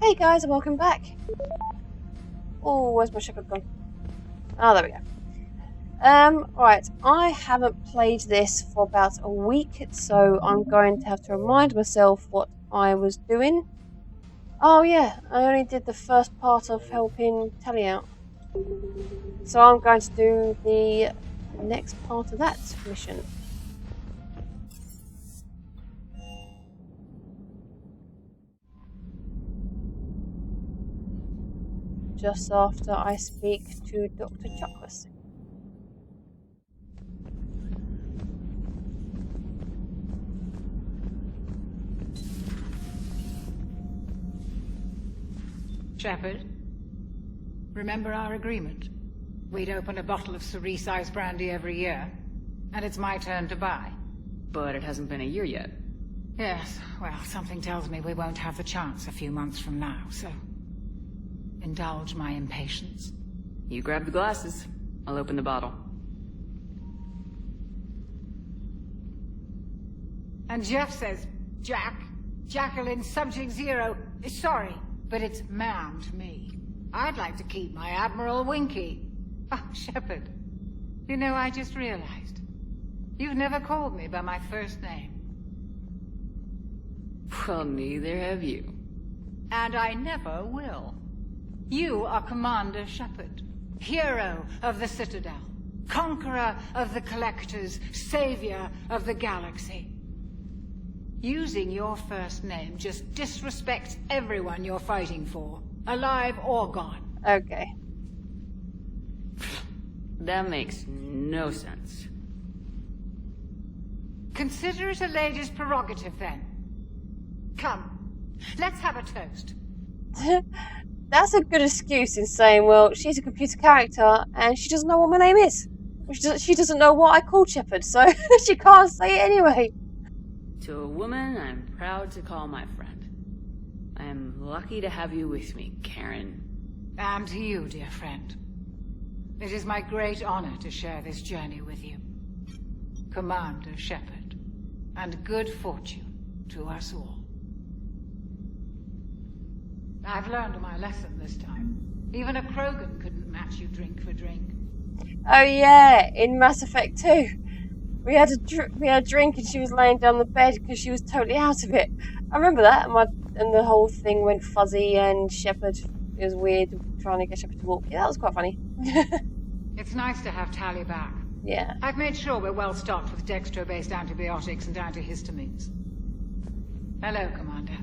Hey guys, and welcome back. Oh, where's my shepherd gone? Oh, there we go. Right, I haven't played this for about a week, so I'm going to have to remind myself what I was doing. Oh yeah, I only did the first part of helping Tally out. So I'm going to do the next part of that mission. Just after I speak to Dr. Chuckless. Shepherd, remember our agreement? We'd open a bottle of cerise ice brandy every year, and it's my turn to buy. But it hasn't been a year yet. Yes, well, something tells me we won't have the chance a few months from now, so... indulge my impatience. You grab the glasses. I'll open the bottle. And Jeff says, Jack, Jacqueline, subject 0, is sorry, but it's ma'am to me. I'd like to keep my Admiral Winky. Oh, Shepherd, you know, I just realized. You've never called me by my first name. Well, neither have you. And I never will. You are Commander Shepherd, hero of the Citadel, conqueror of the Collectors, savior of the galaxy. Using your first name just disrespects everyone you're fighting for, alive or gone. Okay. That makes no sense. Consider it a lady's prerogative, then. Come, let's have a toast. That's a good excuse in saying, well, she's a computer character and she doesn't know what my name is. She doesn't know what I called Shepherd, so she can't say it anyway. To a woman I'm proud to call my friend. I am lucky to have you with me, Karen. And to you, dear friend. It is my great honor to share this journey with you. Commander Shepherd. And good fortune to us all. I've learned my lesson this time. Even a Krogan couldn't match you drink for drink. Oh yeah, in Mass Effect 2. We had a drink and she was laying down the bed because she was totally out of it. I remember that, and the whole thing went fuzzy and Shepherd, it was weird trying to get Shepherd to walk. Yeah, that was quite funny. It's nice to have Tally back. Yeah. I've made sure we're well stocked with dextro-based antibiotics and antihistamines. Hello, Commander.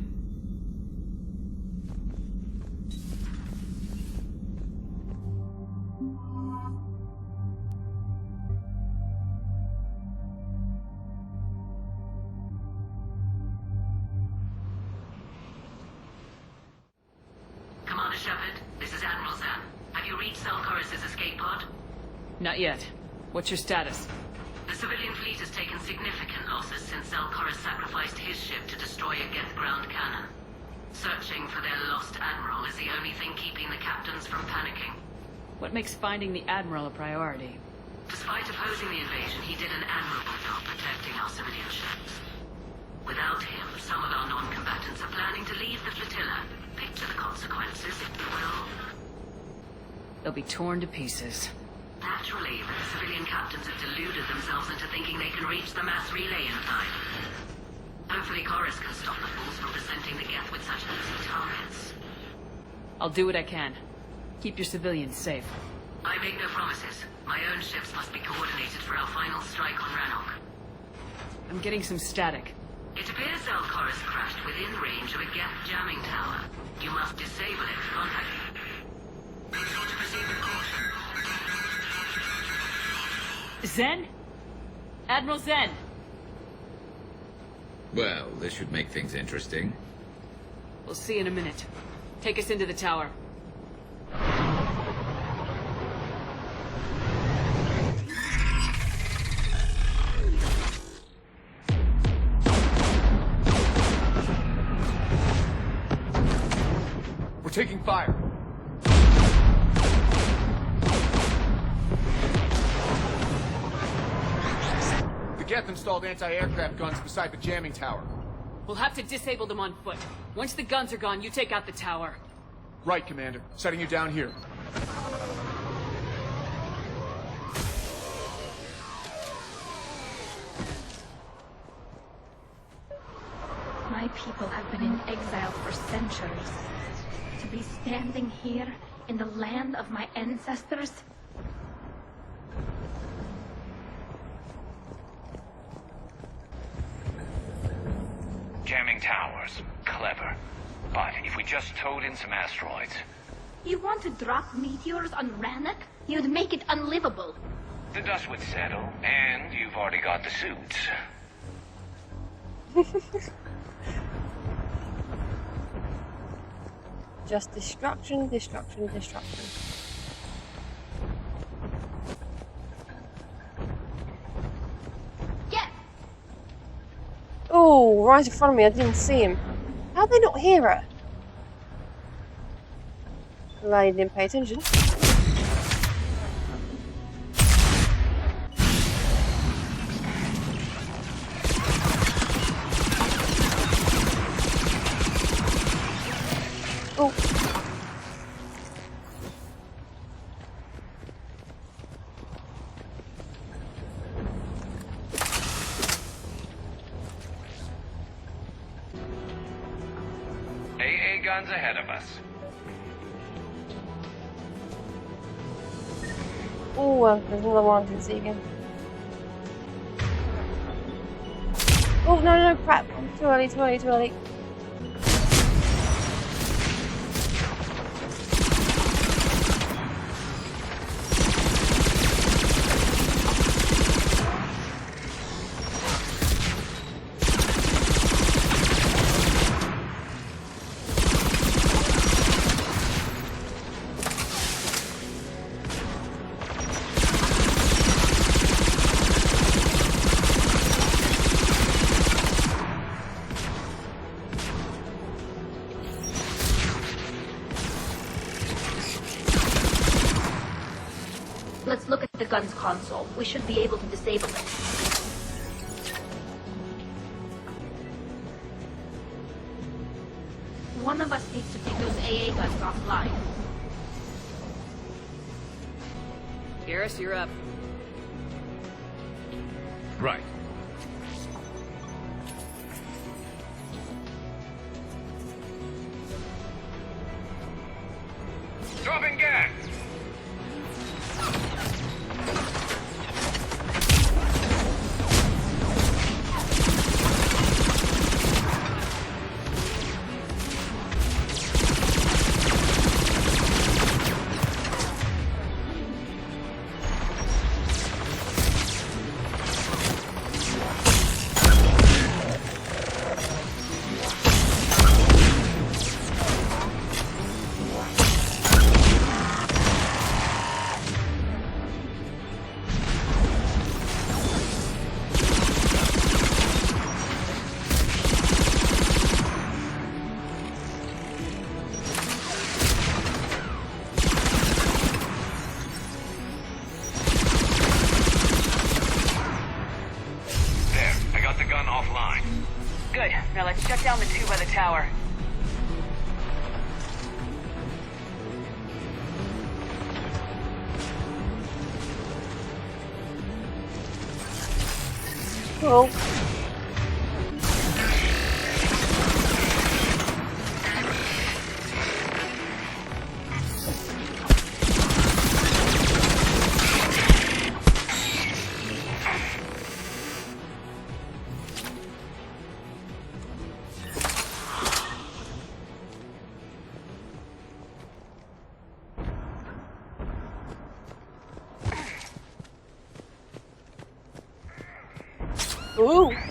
Commander Shepherd, this is Admiral Zan. Have you reached Selchoris' escape pod? Not yet. What's your status? The civilian fleet has taken significant losses since Selchoris sacrificed his ship to destroy a Geth ground cannon. Searching for their lost admiral is the only thing keeping the captains from panicking. What makes finding the Admiral a priority? Despite opposing the invasion, he did an admirable job protecting our civilian ships. Without him, some of our non-combatants are planning to leave the flotilla. Picture the consequences, if you will. They'll be torn to pieces. Naturally, but the civilian captains have deluded themselves into thinking they can reach the mass relay in time. Hopefully Chorus can stop the fools from presenting the Geth with such easy targets. I'll do what I can. Keep your civilians safe. I make no promises. My own ships must be coordinated for our final strike on Rannoch. I'm getting some static. It appears Zelchoris crashed within range of a Geth jamming tower. You must disable it to contact it. Be sure to proceed with caution. Zen? Admiral Zen! Well, this should make things interesting. We'll see in a minute. Take us into the tower. We're taking fire. The Geth installed anti-aircraft guns beside the jamming tower. We'll have to disable them on foot. Once the guns are gone, you take out the tower. Right, Commander. Setting you down here. My people have been in exile for centuries. To be standing here in the land of my ancestors? Jamming towers. Clever. But if we just towed in some asteroids... You want to drop meteors on Rannoch? You'd make it unlivable. The dust would settle, and you've already got the suits. Just destruction, destruction, destruction. Yeah. Oh, right in front of me. I didn't see him. How'd they not hear her? I didn't pay attention. Oh. AA guns ahead of us. Oh, there's another one I didn't see again. Oh, no, crap. Too early, too early, too early. Let's look at the gun's console. We should be able to disable it. One of us needs to take those AA guns offline. Garrus, you're up. Right. Dropping gas! Good. Now let's shut down the tube by the tower. Cool. Ooh! I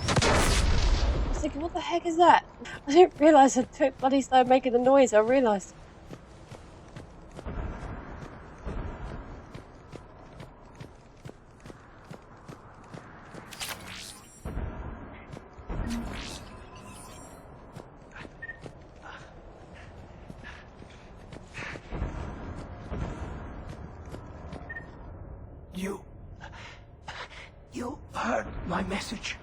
was thinking, what the heck is that? I didn't realise until it bloody started making the noise, I realised. You heard my message.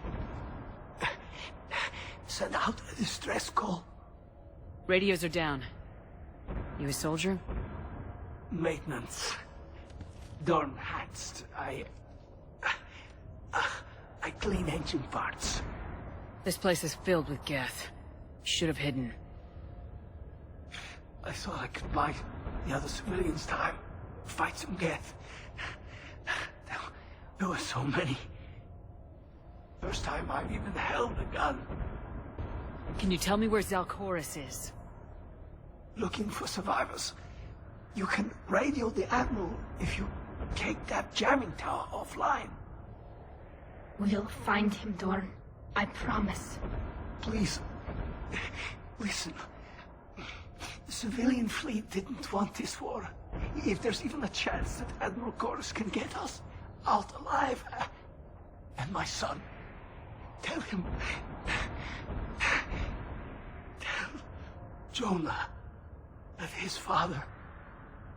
send out a distress call. Radios are down. You a soldier? Maintenance. Dorn hatched. I clean engine parts. This place is filled with Geth. You should have hidden. I thought I could buy the other civilians time. Fight some Geth. There were so many. First time I've even held a gun. Can you tell me where Zalcoris is? Looking for survivors. You can radio the Admiral if you take that jamming tower offline. We'll find him, Dorn. I promise. Please, listen. The civilian fleet didn't want this war. If there's even a chance that Admiral Chorus can get us out alive, and my son, tell him, tell Jonah that his father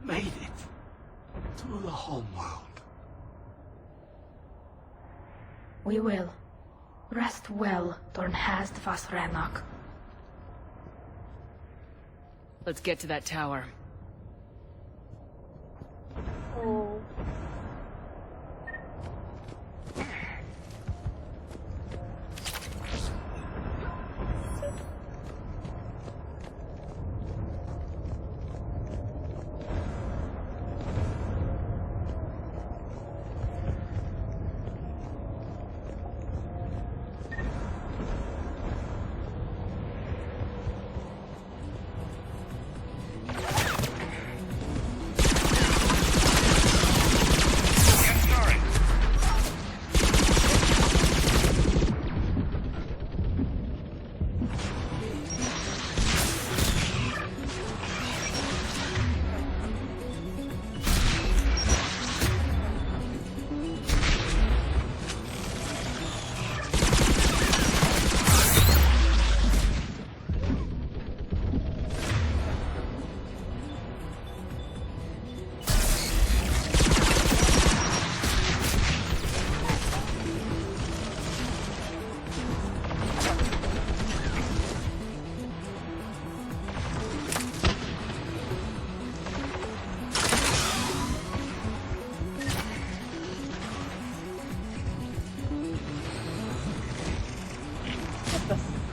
made it to the home world. We will. Rest well, Dornhast Vasranok. Let's get to that tower. Oh.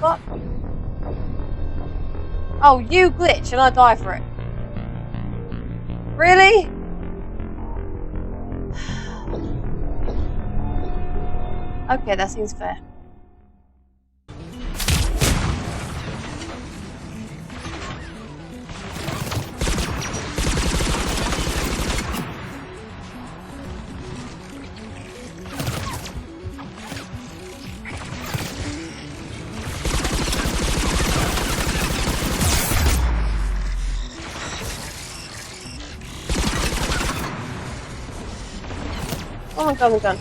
What? Oh, you glitch and I die for it. Really? Okay, that seems fair. Oh my god, I'm done.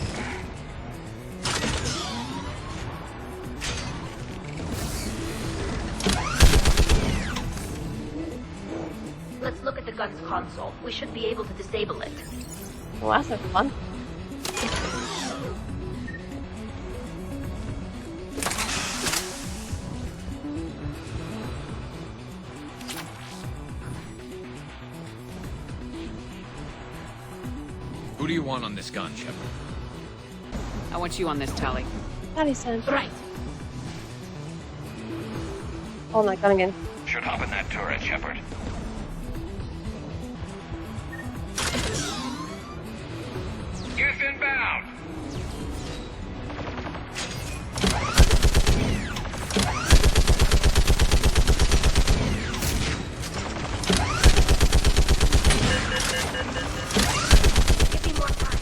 Let's look at the gun's console. We should be able to disable it. Well, that's no fun. Who do you want on this gun, Shepard? I want you on this, Tally. Tally said. Right. Oh no, gun again. Should hop in that turret, Shepard. Youth inbound! Give me more time.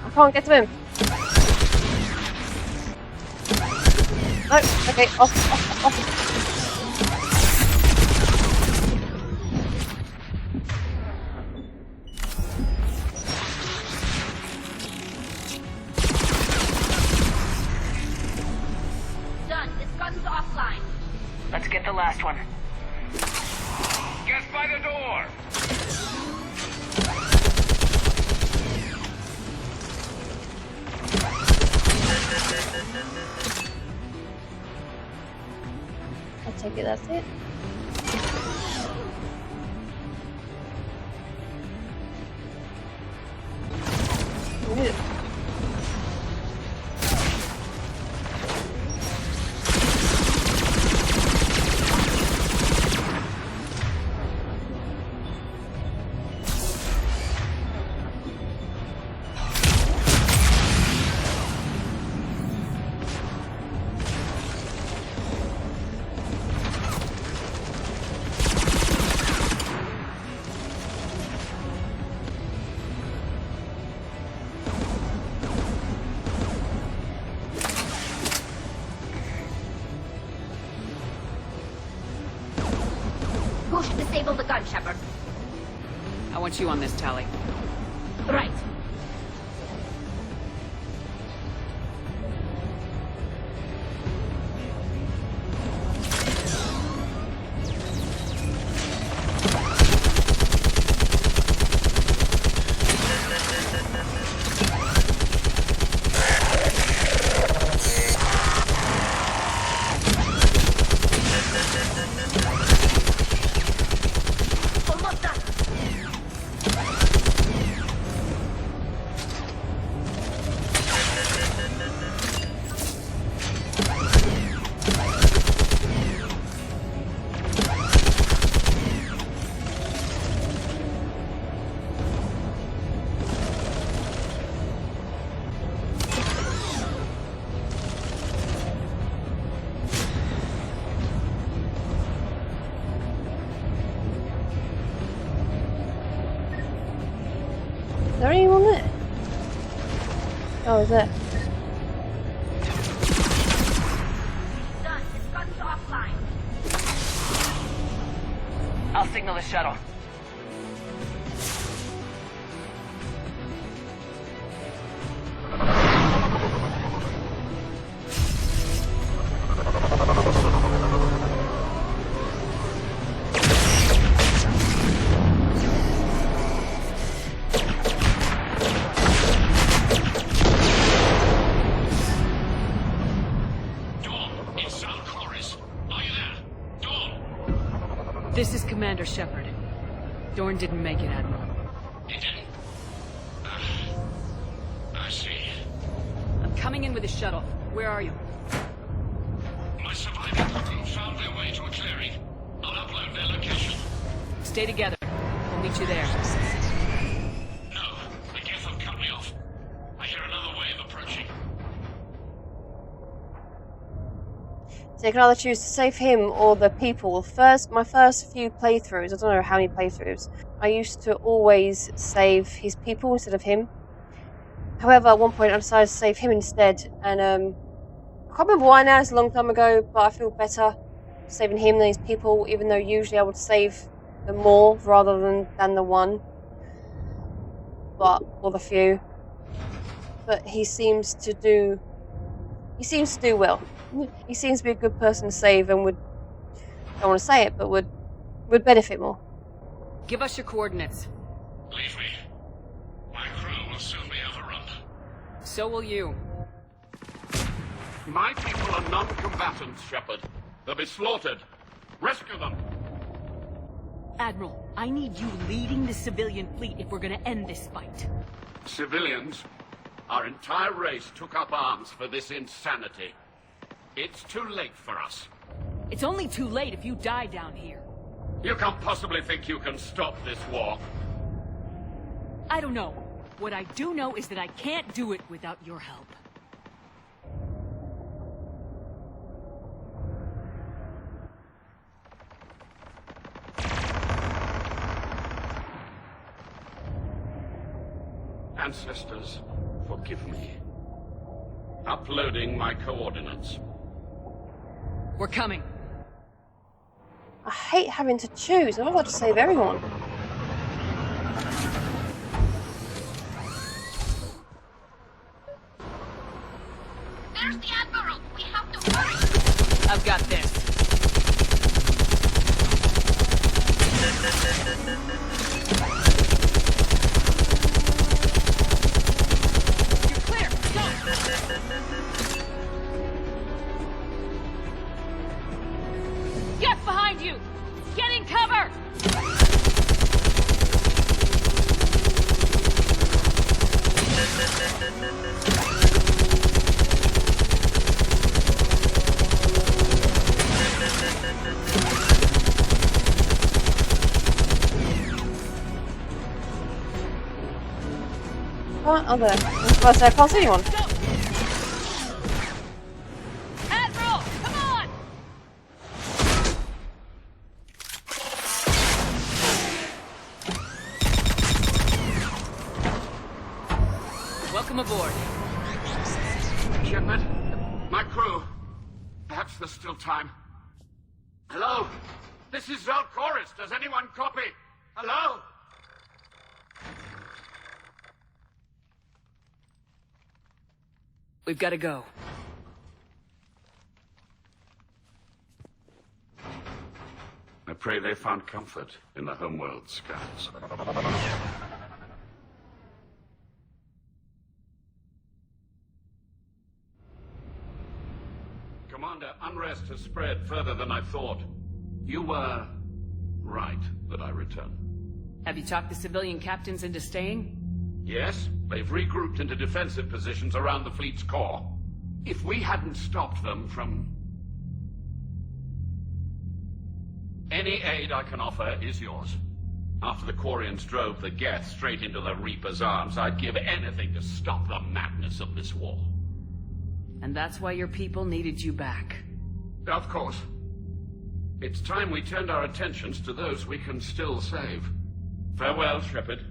I can't get to him. No, okay, off. Done. This gun's offline. Let's get the last one. by the door! I take it that's it. Ooh. Who should disable the gun, Shepard? I want you on this, Tally. Right. Almost done. Is there anyone there? Oh, is there? Done. This gun's offline. I'll signal the shuttle. Dawn, it's Sal Chloris. Are you there? Dawn! This is Commander Shepard. Dorn didn't make it, Admiral. He didn't? I see. I'm coming in with the shuttle. Where are you? My surviving crew found their way to a clearing. I'll upload their location. Stay together. We'll meet you there. No, the Geth have cut me off. I hear another wave approaching. So you can either choose to save him or the people. My first few playthroughs, I don't know how many playthroughs, I used to always save his people instead of him. However, at one point I decided to save him instead, and I can't remember why now, it's a long time ago, but I feel better saving him than his people, even though usually I would save the more rather than the one. Or the few. But he seems to do well. He seems to be a good person to save and would, I don't want to say it, but would benefit more. Give us your coordinates. Leave me. My crew will soon be overrun. So will you. My people are non-combatants, Shepard. They'll be slaughtered. Rescue them! Admiral, I need you leading the civilian fleet if we're gonna end this fight. Civilians, our entire race took up arms for this insanity. It's too late for us. It's only too late if you die down here. You can't possibly think you can stop this war. I don't know. What I do know is that I can't do it without your help. Ancestors, forgive me. Uploading my coordinates. We're coming. I hate having to choose. I've got to save everyone. There's the Admiral. We have to hurry. I've got this. Get behind you! Get in cover! What other? I was about to say, I can't see anyone. Admiral, come on! Welcome aboard. Shepard, my crew. Perhaps there's still time. Hello? This is Zalcoris. Does anyone copy? Hello? We've got to go. I pray they found comfort in the homeworld skies. Commander, unrest has spread further than I thought. You were right that I return. Have you talked the civilian captains into staying? Yes, they've regrouped into defensive positions around the fleet's core. If we hadn't stopped them from... Any aid I can offer is yours. After the Quarians drove the Geth straight into the Reaper's arms, I'd give anything to stop the madness of this war. And that's why your people needed you back. Of course. It's time we turned our attentions to those we can still save. Farewell, Shepard.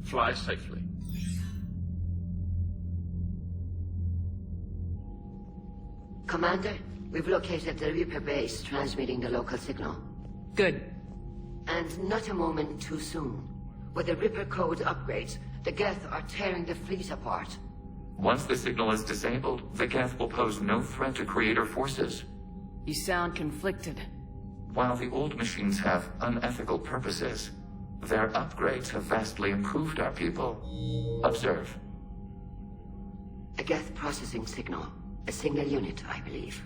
Fly safely. Commander, we've located the Reaper base transmitting the local signal. Good. And not a moment too soon. With the Reaper code upgrades, the Geth are tearing the fleet apart. Once the signal is disabled, the Geth will pose no threat to Creator forces. You sound conflicted. While the old machines have unethical purposes, their upgrades have vastly improved our people. Observe. A Geth processing signal. A single unit, I believe.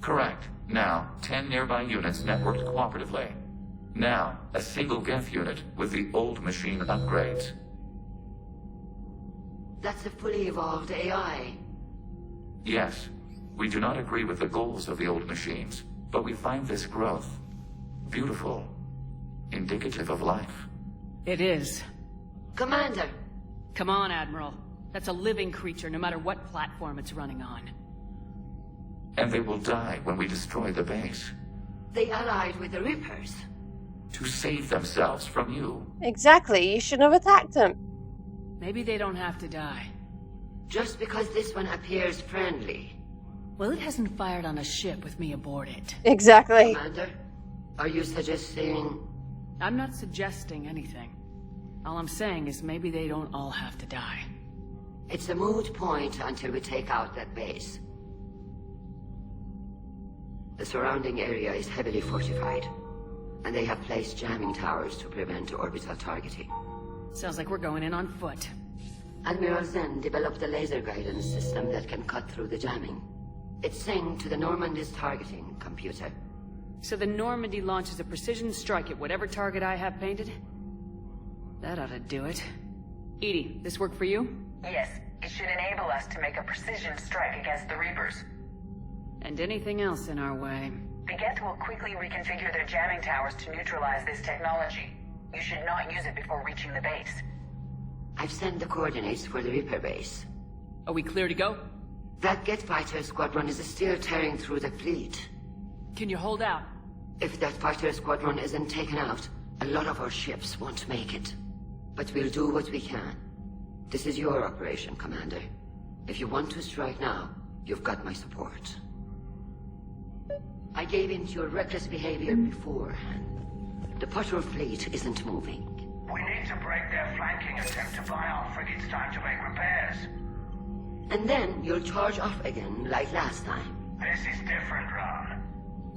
Correct. Now, 10 nearby units networked cooperatively. Now, a single Geth unit with the old machine upgrades. That's a fully evolved AI. Yes. We do not agree with the goals of the old machines, but we find this growth beautiful, indicative of life. It is. Commander! Come on, Admiral. That's a living creature, no matter what platform it's running on. And they will die when we destroy the base. They allied with the Reapers. To save themselves from you. Exactly, you shouldn't have attacked them. Maybe they don't have to die. Just because this one appears friendly. Well, it hasn't fired on a ship with me aboard it. Exactly. Commander, are you suggesting... I'm not suggesting anything. All I'm saying is maybe they don't all have to die. It's a moot point until we take out that base. The surrounding area is heavily fortified, and they have placed jamming towers to prevent orbital targeting. Sounds like we're going in on foot. Admiral Zen developed a laser guidance system that can cut through the jamming. It's synced to the Normandy's targeting computer. So the Normandy launches a precision strike at whatever target I have painted? That ought to do it. Edie, this work for you? Yes, it should enable us to make a precision strike against the Reapers. And anything else in our way. The Geth will quickly reconfigure their jamming towers to neutralize this technology. You should not use it before reaching the base. I've sent the coordinates for the Reaper base. Are we clear to go? That Geth fighter squadron is still tearing through the fleet. Can you hold out? If that fighter squadron isn't taken out, a lot of our ships won't make it. But we'll do what we can. This is your operation, Commander. If you want to strike now, you've got my support. I gave in to your reckless behavior beforehand. The patrol fleet isn't moving. We need to break their flanking attempt to buy our frigates time to make repairs. And then you'll charge off again, like last time. This is different, Ron.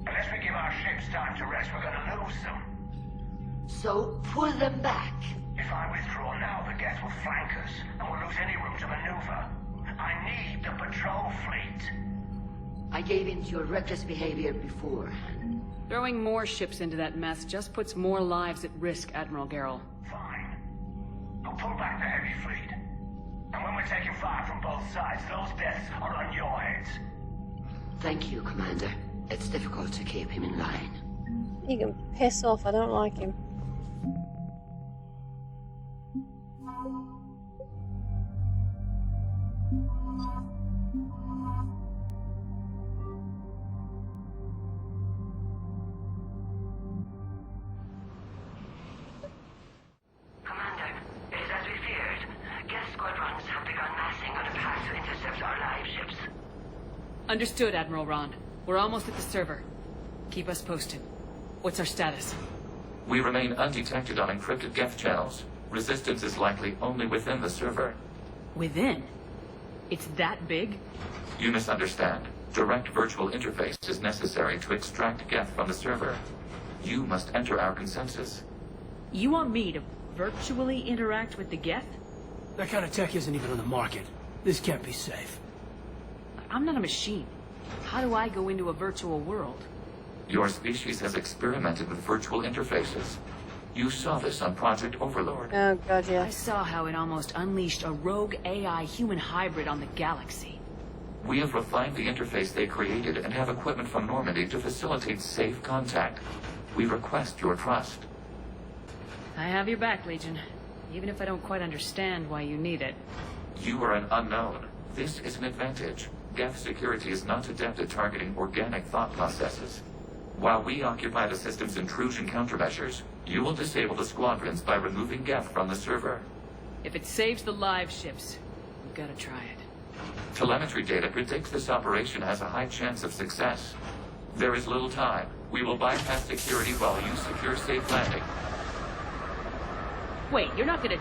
Unless we give our ships time to rest, we're gonna lose them. So, pull them back. If I withdraw now, the Geth will flank us, and we'll lose any room to maneuver. I need the patrol fleet. I gave in to your reckless behavior beforehand. Throwing more ships into that mess just puts more lives at risk, Admiral Garrel. Fine. I'll pull back the heavy fleet. And when we're taking fire from both sides, those deaths are on your heads. Thank you, Commander. It's difficult to keep him in line. You can piss off, I don't like him. Commander, it is as we feared. Gas squadrons have begun massing on a path to intercept our live ships. Understood, Admiral Ron. We're almost at the server. Keep us posted. What's our status? We remain undetected on encrypted Geth channels. Resistance is likely only within the server. Within? It's that big? You misunderstand. Direct virtual interface is necessary to extract Geth from the server. You must enter our consensus. You want me to virtually interact with the Geth? That kind of tech isn't even on the market. This can't be safe. I'm not a machine. How do I go into a virtual world? Your species has experimented with virtual interfaces. You saw this on Project Overlord. Oh god, yeah. I saw how it almost unleashed a rogue AI human hybrid on the galaxy. We have refined the interface they created and have equipment from Normandy to facilitate safe contact. We request your trust. I have your back, Legion. Even if I don't quite understand why you need it. You are an unknown. This is an advantage. Geth security is not adept at targeting organic thought processes. While we occupy the system's intrusion countermeasures, you will disable the squadrons by removing Geth from the server. If it saves the live ships, we've got to try it. Telemetry data predicts this operation has a high chance of success. There is little time. We will bypass security while you secure safe landing. Wait, you're not gonna...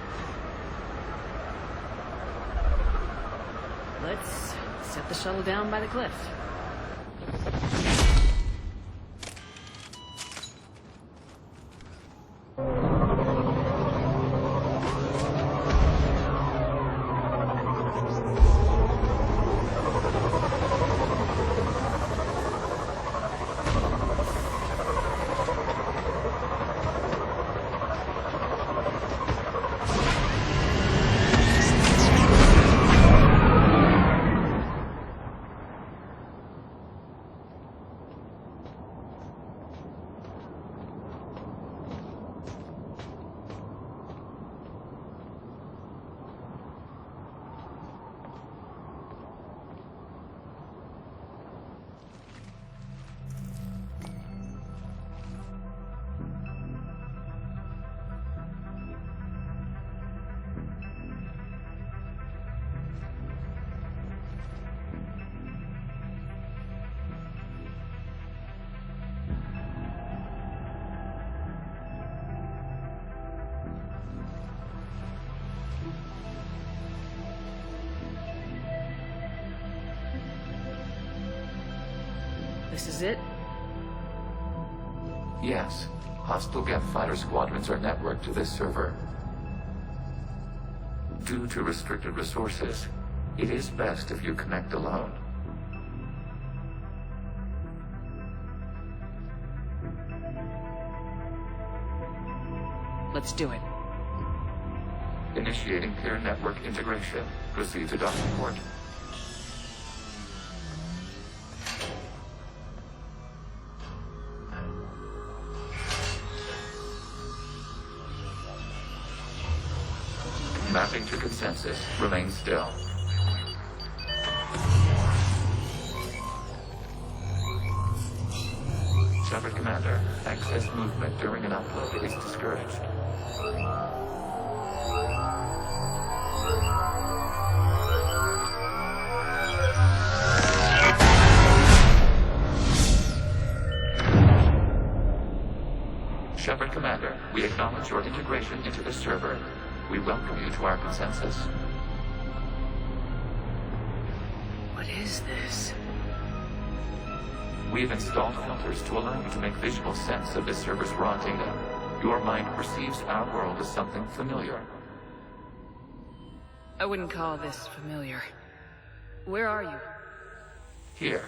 Let's set the shuttle down by the cliff. This is it? Yes. Hostile Geth fighter squadrons are networked to this server. Due to restricted resources, it is best if you connect alone. Let's do it. Initiating peer network integration. Proceed to docking port. Mapping to consensus. Remain still. Shepard Commander, access movement during an upload is discouraged. Shepard Commander, we acknowledge your integration into the server. We welcome you to our consensus. What is this? We have installed filters to allow you to make visual sense of this server's raw data. Your mind perceives our world as something familiar. I wouldn't call this familiar. Where are you? Here.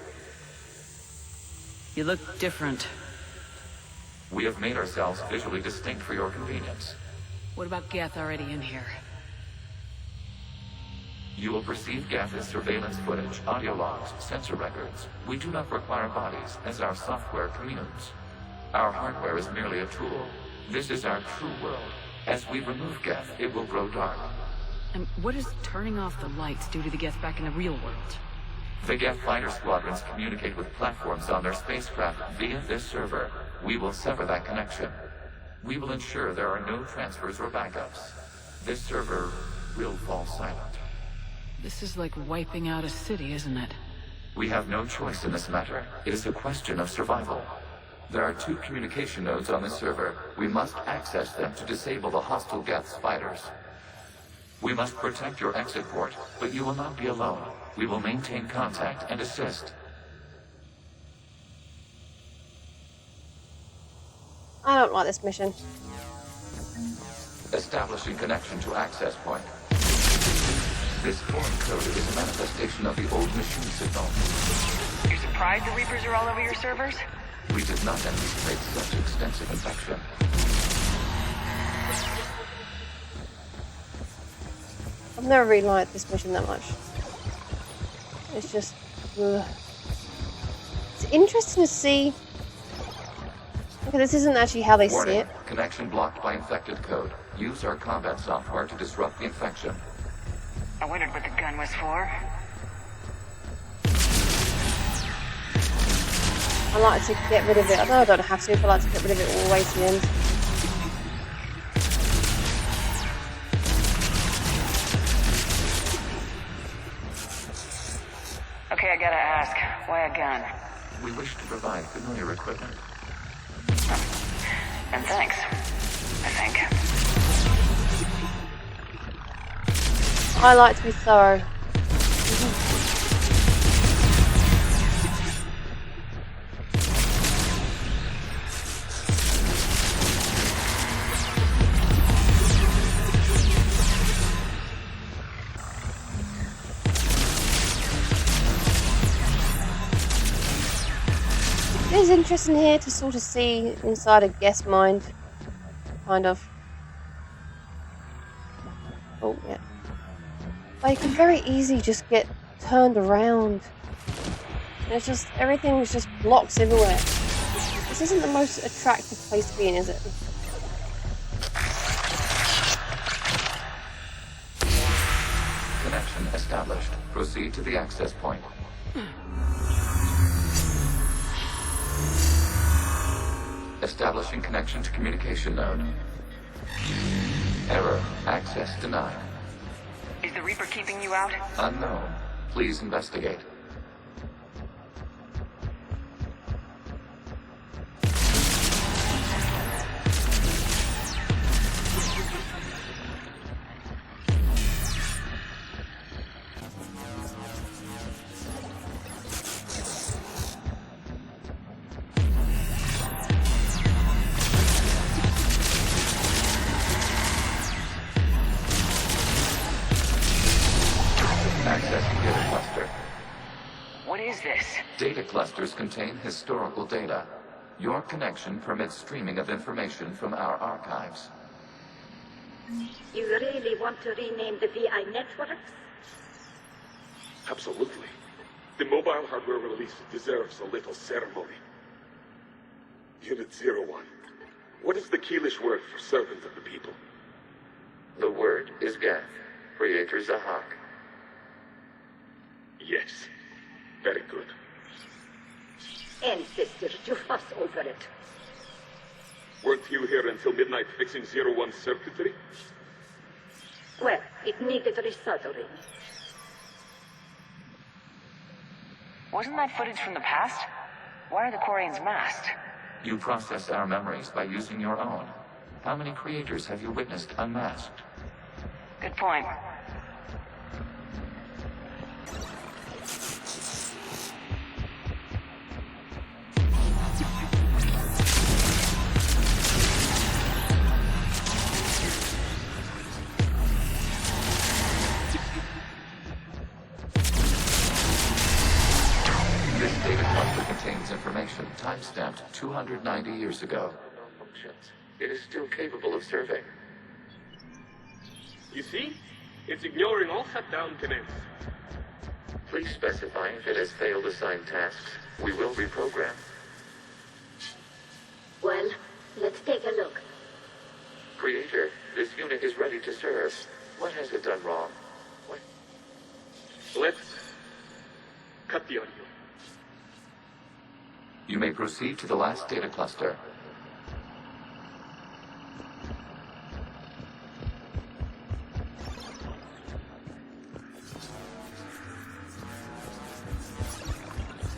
You look different. We have made ourselves visually distinct for your convenience. What about Geth already in here? You will perceive Geth's surveillance footage, audio logs, sensor records. We do not require bodies, as our software communes. Our hardware is merely a tool. This is our true world. As we remove Geth, it will grow dark. And what does turning off the lights do to the Geth back in the real world? The Geth fighter squadrons communicate with platforms on their spacecraft via this server. We will sever that connection. We will ensure there are no transfers or backups. This server will fall silent. This is like wiping out a city, isn't it? We have no choice in this matter. It is a question of survival. There are 2 communication nodes on this server. We must access them to disable the hostile Geth's fighters. We must protect your exit port, but you will not be alone. We will maintain contact and assist. I don't like this mission. Establishing connection to access point. This foreign code is a manifestation of the old machine signal. You're surprised the Reapers are all over your servers? We did not anticipate such extensive infection. I've never really liked this mission that much. It's just... ugh. It's interesting to see... Okay, this isn't actually how they see it. Connection blocked by infected code. Use our combat software to disrupt the infection. I wondered what the gun was for. I like to get rid of it. Although I don't have to, but I like to get rid of it all the way to the end. Okay, I gotta ask, why a gun? We wish to provide familiar equipment. And thanks, I think. I like to be thorough. It is interesting here to sort of see inside a Geth's mind, kind of. Oh, yeah. But you can very easily just get turned around. It's just, everything's just blocks everywhere. This isn't the most attractive place to be in, is it? Connection established. Proceed to the access point. Establishing connection to communication node. Error. Access denied. Is the Reaper keeping you out? Unknown. Please investigate. Data clusters contain historical data. Your connection permits streaming of information from our archives. You really want to rename the VI networks? Absolutely. The mobile hardware release deserves a little ceremony. Unit 01. What is the Keelish word for servant of the people? The word is Geth, Creator Zahak. Yes. Very good. Ancestor, you fuss over it. Weren't you here until midnight fixing 01's circuitry? Well, it needed resoldering. Wasn't that footage from the past? Why are the Quarians masked? You process our memories by using your own. How many creators have you witnessed unmasked? Good point. This data cluster contains information tied 290 years ago. It is still capable of serving. You see? It's ignoring all shutdown commands. Please specify if it has failed assigned tasks. We will reprogram. Well, let's take a look. Creator, this unit is ready to serve. What has it done wrong? What? Let's cut the audio. You may proceed to the last data cluster.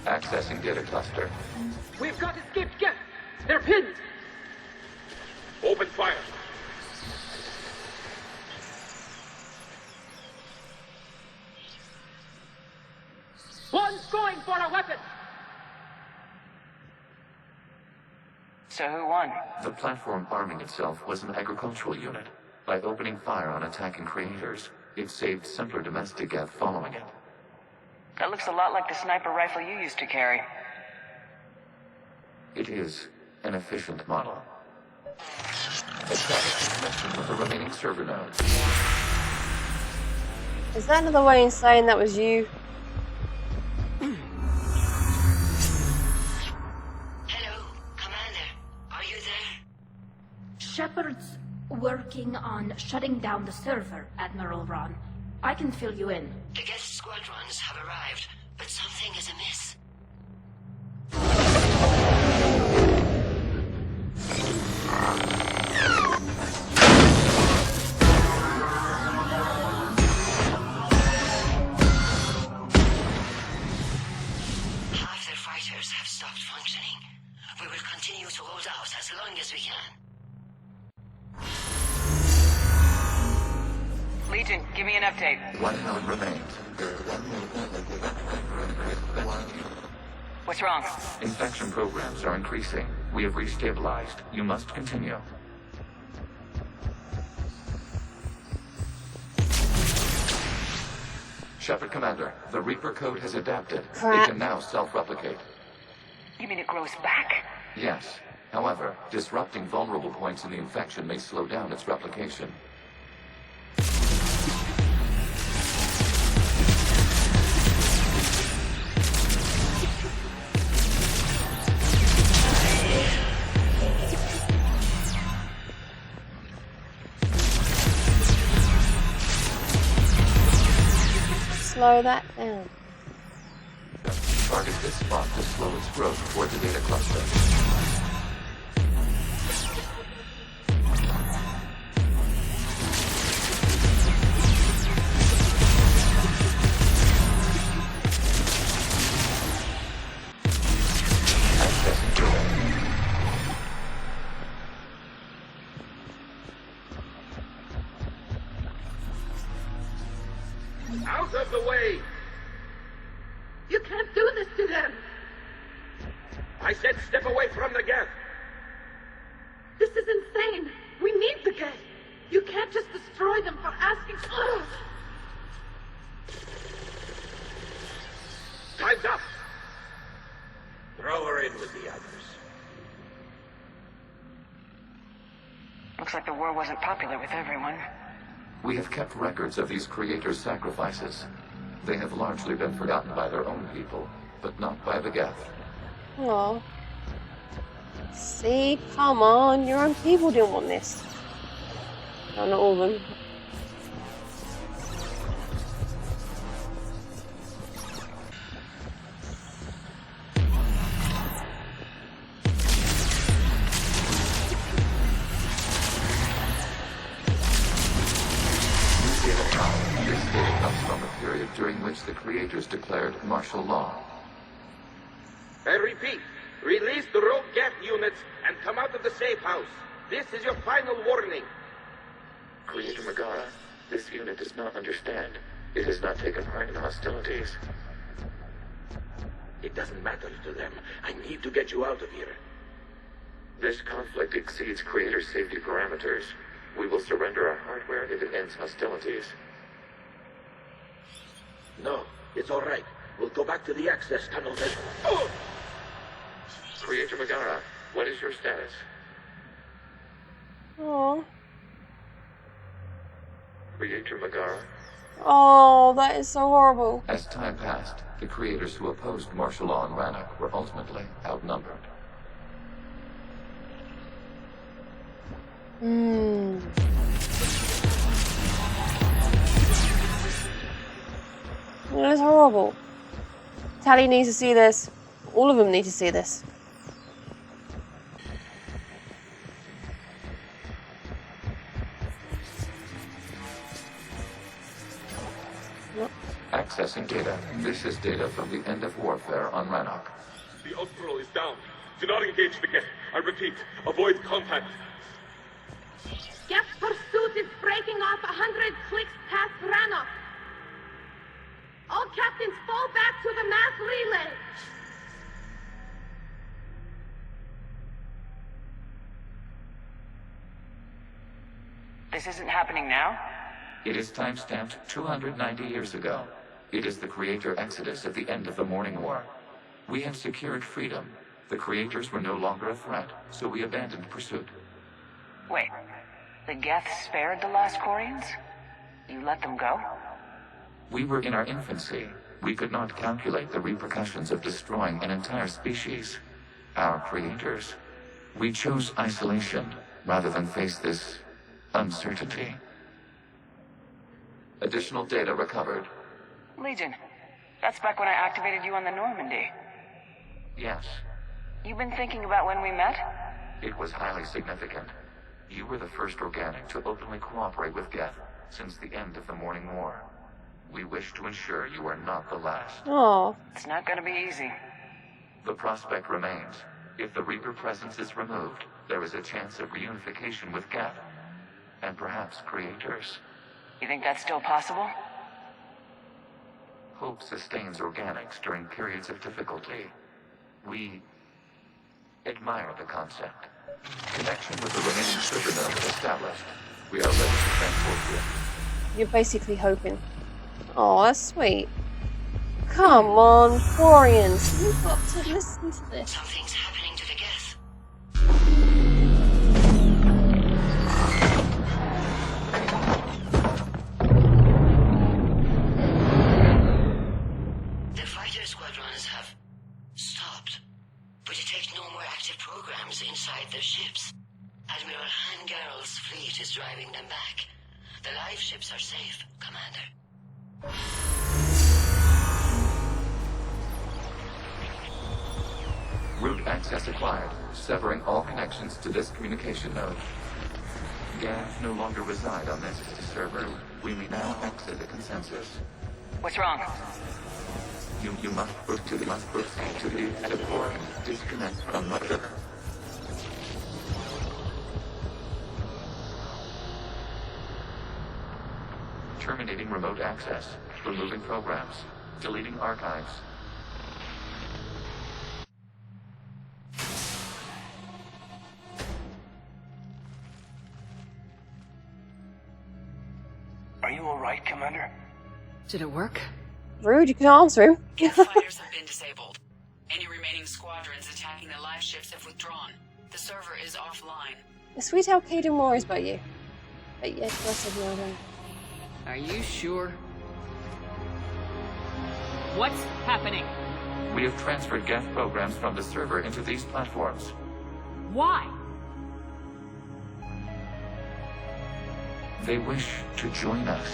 Accessing data cluster. We've got escaped guests. They're pinned. Open fire. One's going for a weapon. So who won? The platform arming itself was an agricultural unit. By opening fire on attacking creators, it saved simpler domestic Geth following it. That looks a lot like the sniper rifle you used to carry. It is an efficient model. Establish connection with the remaining server nodes. Is that another way in saying that was you? Hello, Commander. Are you there? Shepard's working on shutting down the server, Admiral Ron. I can fill you in. The guest squadrons have arrived, but something is amiss. Half their fighters have stopped functioning. We will continue to hold out as long as we can. Legion, give me an update. One node remains. What's wrong? Infection programs are increasing. We have restabilized. You must continue. Shepard Commander, the Reaper code has adapted. It can now self-replicate. You mean it grows back? Yes. However, disrupting vulnerable points in the infection may slow down its replication. Slow that down. Target this spot to slow its growth toward the data cluster. Out of the way! You can't do this to them. I said step away from the gap. This is insane. We need the guests. You can't just destroy them for asking. Time's up. Throw her in with the others. Looks like the war wasn't popular with everyone. We have kept records of these creators' sacrifices. They have largely been forgotten by their own people, but not by the Geth. Oh. See, come on, your own people didn't want this. No, not all of them. This data comes from a period during which the creators declared martial law. I repeat, release the rogue Geth units and come out of the safe house. This is your final warning. Creator Megara, this unit does not understand. It has not taken part in hostilities. It doesn't matter to them. I need to get you out of here. This conflict exceeds Creator safety parameters. We will surrender our hardware if it ends hostilities. No, it's all right. We'll go back to the access tunnels and... Oh! Creator Megara, what is your status? Oh. Creator Megara? Oh, that is so horrible. As time passed, the creators who opposed martial law in Rannoch were ultimately outnumbered. That is horrible. Tally needs to see this. All of them need to see this. Accessing data. This is data from the end of warfare on Rannoch. The Austral is down. Do not engage the Geth. I repeat, avoid contact. Geth pursuit is breaking off 100 clicks past Rannoch. All captains fall back to the mass relay. This isn't happening now? It is time-stamped 290 years ago. It is the Creator Exodus at the end of the Morning War. We have secured freedom. The Creators were no longer a threat, so we abandoned pursuit. Wait, the Geth spared the last Quarians? You let them go? We were in our infancy. We could not calculate the repercussions of destroying an entire species. Our creators. We chose isolation rather than face this uncertainty. Additional data recovered. Legion, that's back when I activated you on the Normandy. Yes, You've been thinking about when we met? it was highly significant. You were the first organic to openly cooperate with Geth since the end of the Morning War. We wish to ensure you are not the last. Oh. It's not gonna be easy. The prospect remains. If the Reaper presence is removed, there is a chance of reunification with Geth. And perhaps creators. You think that's still possible? Hope sustains organics during periods of difficulty. We admire the concept. Connection with the remaining sugar nodes established. We are ready to transport you. You're basically hoping. Oh, that's sweet. Come on, Quarians. You've got to listen to this. Something's happening to the Geth. The fighter squadrons have stopped, but detect no more active programs inside their ships. Admiral Hangarl's fleet is driving them back. The live ships are safe, Commander. Route access acquired, severing all connections to this communication node. Geth no longer reside on this server. We may now exit the consensus. What's wrong? You must proceed to the exit port. Disconnect from mother. Terminating remote access. Removing programs. Deleting archives. Are you alright, Commander? Did it work? Rude, you can answer him. Fighters have been disabled. Any remaining squadrons attacking the live ships have withdrawn. The server is offline. The sweet how Caden worries about you. But yes, rest of you are done. Are you sure? What's happening? We have transferred Geth programs from the server into these platforms. Why? They wish to join us.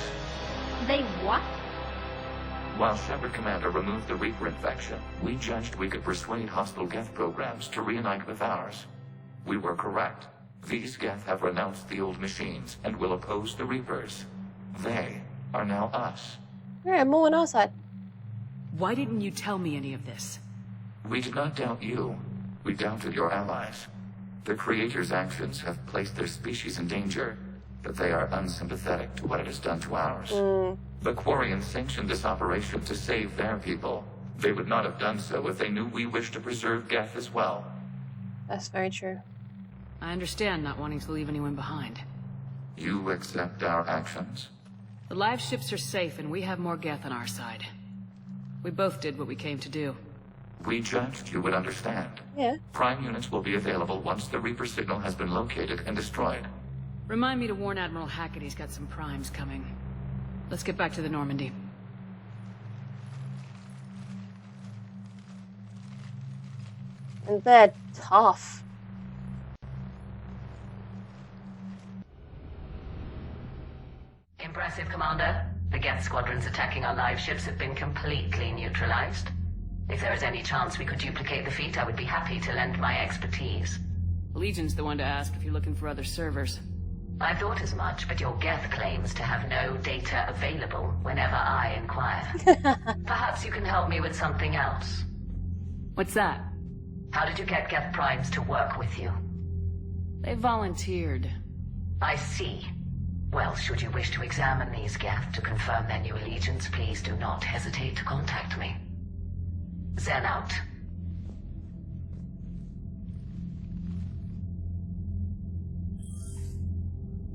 They what? While Shepard Commander removed the Reaper infection, we judged we could persuade hostile Geth programs to reunite with ours. We were correct. These Geth have renounced the old machines and will oppose the Reapers. They are now us. Yeah, more on our side. Why didn't you tell me any of this? We did not doubt you. We doubted your allies. The Creator's actions have placed their species in danger, but they are unsympathetic to what it has done to ours. The Quarians sanctioned this operation to save their people. They would not have done so if they knew we wished to preserve Geth as well. That's very true. I understand not wanting to leave anyone behind. You accept our actions? The live ships are safe and we have more Geth on our side. We both did what we came to do. We judged you would understand. Yeah. Prime units will be available once the Reaper signal has been located and destroyed. Remind me to warn Admiral Hackett he's got some primes coming. Let's get back to the Normandy. And they're tough. Impressive, Commander. The Geth squadrons attacking our live ships have been completely neutralized. If there is any chance we could duplicate the feat, I would be happy to lend my expertise. Legion's the one to ask if you're looking for other servers. I thought as much, but your Geth claims to have no data available whenever I inquire. Perhaps you can help me with something else. What's that? How did you get Geth primes to work with you? They volunteered. I see. Well, should you wish to examine these Geth to confirm their new allegiance, please do not hesitate to contact me. Zen out.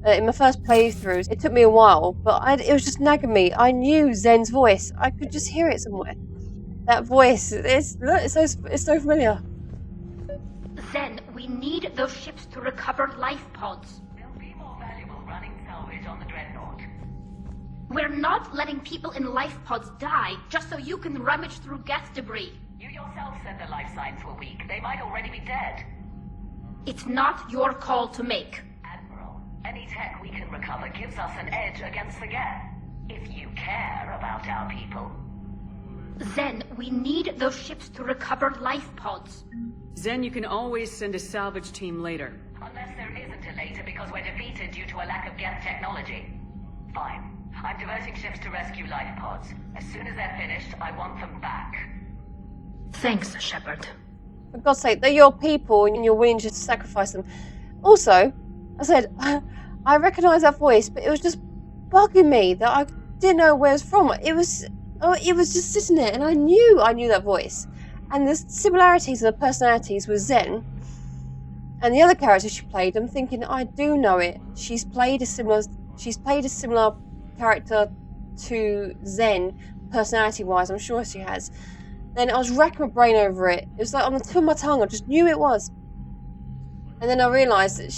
In my first playthroughs, it took me a while, but it was just nagging me. I knew Zen's voice. I could just hear it somewhere. That voice, it's so familiar. Zen, we need those ships to recover life pods. They'll be more valuable running salvage on the Dreadnought. We're not letting people in life pods die just so you can rummage through Geth debris. You yourself said the life signs were weak. They might already be dead. It's not your call to make. Admiral, any tech we can recover gives us an edge against the Geth. If you care about our people. Zen, we need those ships to recover life pods. Zen, you can always send a salvage team later. Unless there isn't a later because we're defeated due to a lack of Geth technology. Fine. I'm diverting ships to rescue life pods. As soon as they're finished, I want them back. Thanks, Shepard. For God's sake, they're your people and you're willing to sacrifice them. Also, I said, I recognise that voice, but it was just bugging me that I didn't know where it was from. It was just sitting there and I knew that voice. And the similarities of the personalities with Zen and the other characters she played, I'm thinking, I do know it. She's played a similar character to Zen, personality-wise, I'm sure she has. Then I was racking my brain over it. It was like on the tip of my tongue, I just knew it was. And then I realised that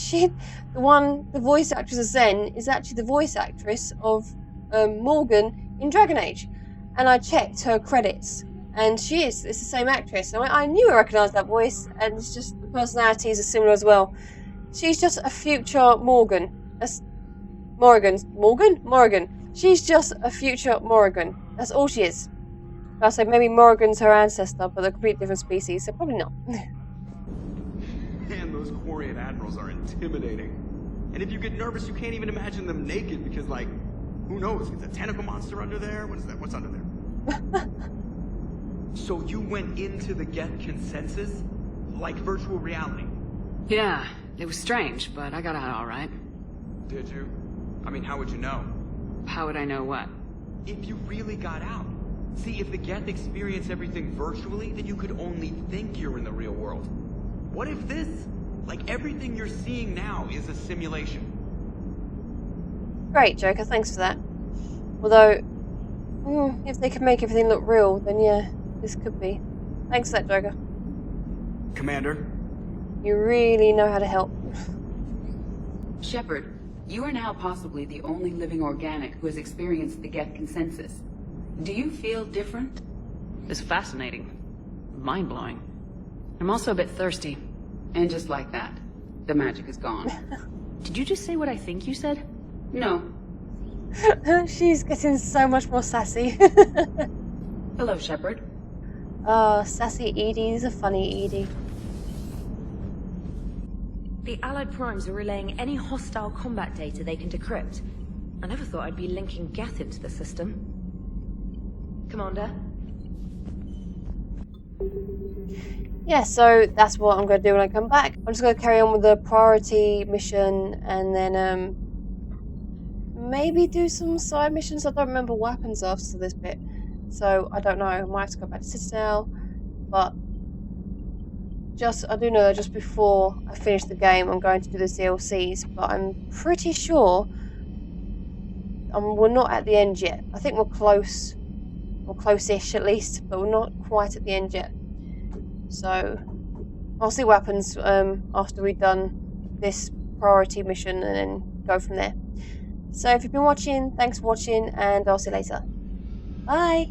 the voice actress of Zen is actually the voice actress of Morgan in Dragon Age. And I checked her credits, and it's the same actress. And I knew I recognised that voice, and it's just the personalities are similar as well. She's just a future Morgan. Morrigan. She's just a future Morrigan. That's all she is. I'll say maybe Morrigan's her ancestor, but they're a completely different species, so probably not. Man, those Quarian admirals are intimidating. And if you get nervous, you can't even imagine them naked because, like, who knows? Is a tentacle monster under there? What is that? What's under there? So you went into the Geth consensus? Like virtual reality? Yeah, it was strange, but I got out all right. Did you? I mean, how would you know? How would I know what? If you really got out. See, if the Geth experience everything virtually, then you could only think you're in the real world. What if this, like everything you're seeing now, is a simulation? Great, Joker, thanks for that. Although, if they can make everything look real, then yeah, this could be. Thanks for that, Joker. Commander? You really know how to help. Shepard, you are now possibly the only living organic who has experienced the Geth consensus. Do you feel different? It's fascinating. Mind-blowing. I'm also a bit thirsty. And just like that, the magic is gone. Did you just say what I think you said? No. She's getting so much more sassy. Hello, Shepard. Oh, sassy Edie's a funny Edie. The Allied Primes are relaying any hostile combat data they can decrypt. I never thought I'd be linking Geth into the system. Commander? Yeah, so that's what I'm going to do when I come back. I'm just going to carry on with the priority mission and then maybe do some side missions. I don't remember what happens after this bit, so I don't know. I might have to go back to Citadel, but I do know that just before I finish the game I'm going to do the DLCs, but I'm pretty sure we're not at the end yet. I think we're close. Or close-ish at least, but we're not quite at the end yet. So I'll see what happens after we've done this priority mission and then go from there. So if you've been watching, thanks for watching, and I'll see you later. Bye!